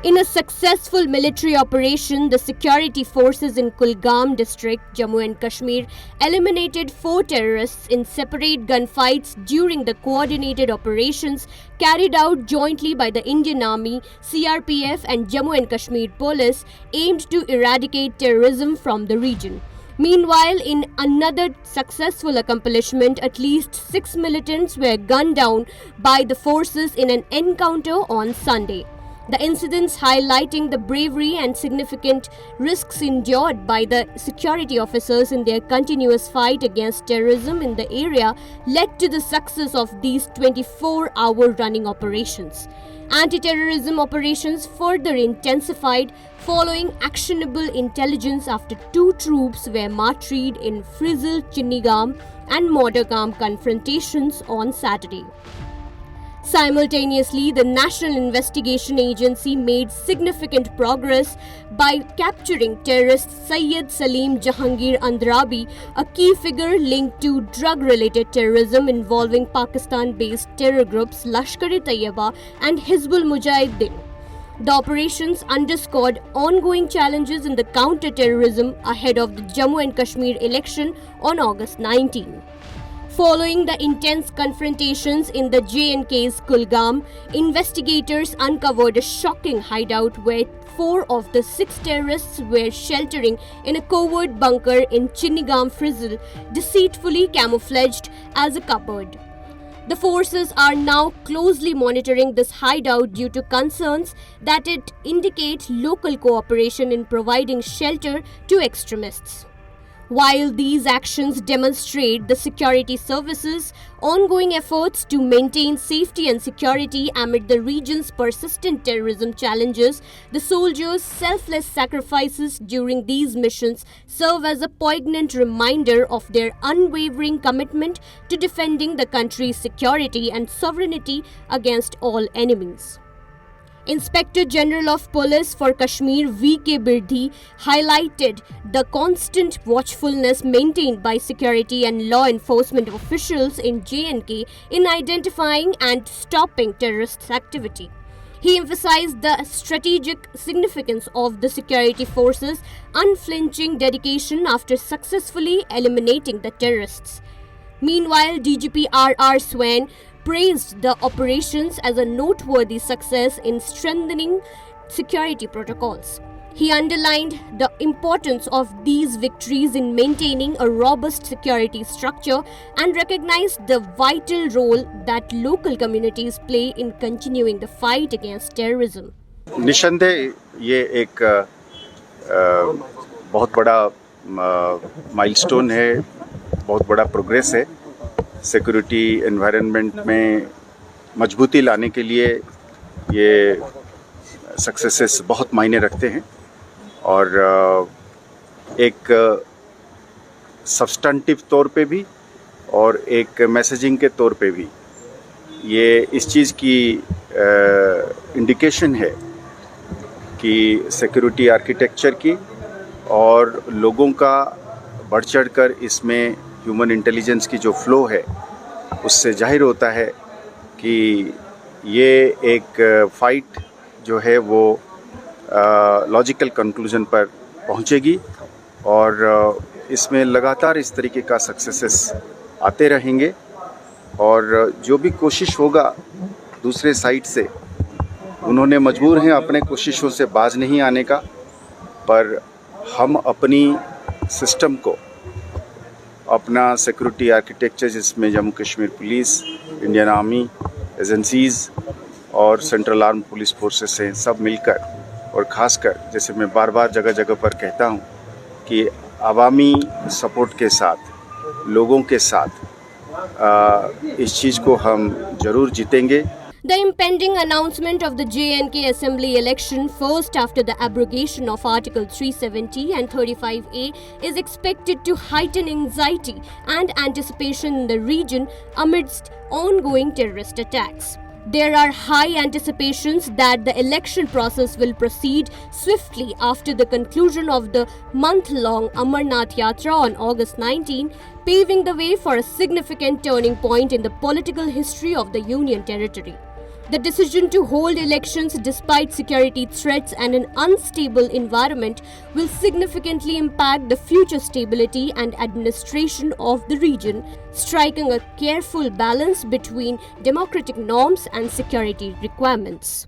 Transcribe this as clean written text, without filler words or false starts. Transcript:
In a successful military operation, the security forces in Kulgam district, Jammu and Kashmir, eliminated 4 terrorists in separate gunfights during the coordinated operations carried out jointly by the Indian Army, CRPF and Jammu and Kashmir Police aimed to eradicate terrorism from the region. Meanwhile, in another successful accomplishment, at least 6 militants were gunned down by the forces in an encounter on Sunday. The incidents highlighting the bravery and significant risks endured by the security officers in their continuous fight against terrorism in the area led to the success of these 24-hour running operations. Anti-terrorism operations further intensified following actionable intelligence after 2 troops were martyred in Frizzle-Chinnigam and Modergam confrontations on Saturday. Simultaneously, the National Investigation Agency made significant progress by capturing terrorist Syed Salim Jahangir Andrabi, a key figure linked to drug-related terrorism involving Pakistan-based terror groups Lashkar-e-Taiba and Hizbul Mujahideen. The operations underscored ongoing challenges in the counter-terrorism ahead of the Jammu and Kashmir election on August 19. Following the intense confrontations in the J&K's Kulgam, investigators uncovered a shocking hideout where 4 of the 6 terrorists were sheltering in a covert bunker in Chinnigam Frizzle, deceitfully camouflaged as a cupboard. The forces are now closely monitoring this hideout due to concerns that it indicates local cooperation in providing shelter to extremists. While these actions demonstrate the security services' ongoing efforts to maintain safety and security amid the region's persistent terrorism challenges, the soldiers' selfless sacrifices during these missions serve as a poignant reminder of their unwavering commitment to defending the country's security and sovereignty against all enemies. Inspector General of Police for Kashmir V.K. Birdhi highlighted the constant watchfulness maintained by security and law enforcement officials in J&K in identifying and stopping terrorist activity. He emphasized the strategic significance of the security forces' unflinching dedication after successfully eliminating the terrorists. Meanwhile, DGP R.R. Swain praised the operations as a noteworthy success in strengthening security protocols. He underlined the importance of these victories in maintaining a robust security structure and recognized the vital role that local communities play in continuing the fight against terrorism. निसंदेह ये एक बहुत बड़ा milestone है, बहुत बड़ा progress है। Security environment में मजबूती लाने के लिए ये सक्सेसेस बहुत मायने रखते हैं और एक सब्सटेंटिव तौर पे भी और एक मैसेजिंग के तौर पे भी ये इस चीज़ की इंडिकेशन है कि सिक्योरिटी आर्किटेक्चर की और लोगों का बढ़ चढ़ कर इसमें ह्यूमन इंटेलिजेंस की जो फ्लो है उससे जाहिर होता है कि ये एक फ़ाइट जो है वो लॉजिकल कंक्लूजन पर पहुंचेगी और इसमें लगातार इस तरीके का सक्सेसेस आते रहेंगे और जो भी कोशिश होगा दूसरे साइड से, उन्होंने मजबूर हैं अपने कोशिशों से बाज नहीं आने का, पर हम अपनी सिस्टम को, अपना सिक्योरिटी आर्किटेक्चर जिसमें Jammu Kashmir police, Indian army, agencies और सेंट्रल आर्म पुलिस फोर्सेस हैं, सब मिलकर और ख़ासकर जैसे मैं बार बार जगह जगह पर कहता हूँ कि अवामी सपोर्ट के साथ, लोगों के साथ इस चीज़ को हम ज़रूर जीतेंगे। The impending announcement of the J&K Assembly election, first after the abrogation of Article 370 and 35A, is expected to heighten anxiety and anticipation in the region amidst ongoing terrorist attacks. There are high anticipations that the election process will proceed swiftly after the conclusion of the month-long Amarnath Yatra on August 19, paving the way for a significant turning point in the political history of the Union Territory. The decision to hold elections despite security threats and an unstable environment will significantly impact the future stability and administration of the region, striking a careful balance between democratic norms and security requirements.